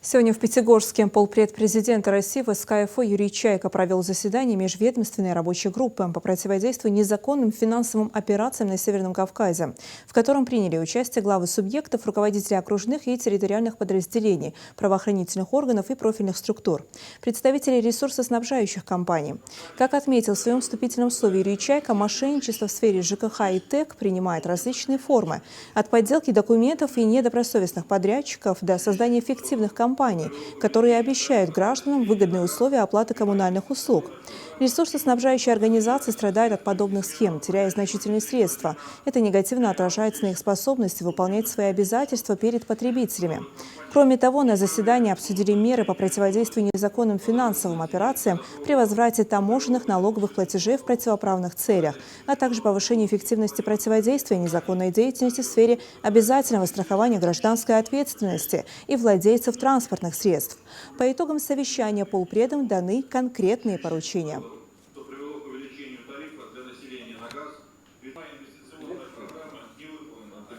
Сегодня в Пятигорске полпред президента России в СКФО Юрий Чайка провел заседание межведомственной рабочей группы по противодействию незаконным финансовым операциям на Северном Кавказе, в котором приняли участие главы субъектов, руководители окружных и территориальных подразделений, правоохранительных органов и профильных структур, представители ресурсоснабжающих компаний. Как отметил в своем вступительном слове Юрий Чайка, мошенничество в сфере ЖКХ и ТЭК принимает различные формы – от подделки документов и недобросовестных подрядчиков до создания фиктивных компаний, которые обещают гражданам выгодные условия оплаты коммунальных услуг. Ресурсоснабжающие организации страдают от подобных схем, теряя значительные средства. Это негативно отражается на их способности выполнять свои обязательства перед потребителями. Кроме того, на заседании обсудили меры по противодействию незаконным финансовым операциям при возврате таможенных налоговых платежей в противоправных целях, а также повышению эффективности противодействия незаконной деятельности в сфере обязательного страхования гражданской ответственности и владельцев транспортных средств. По итогам совещания полпредам даны конкретные поручения.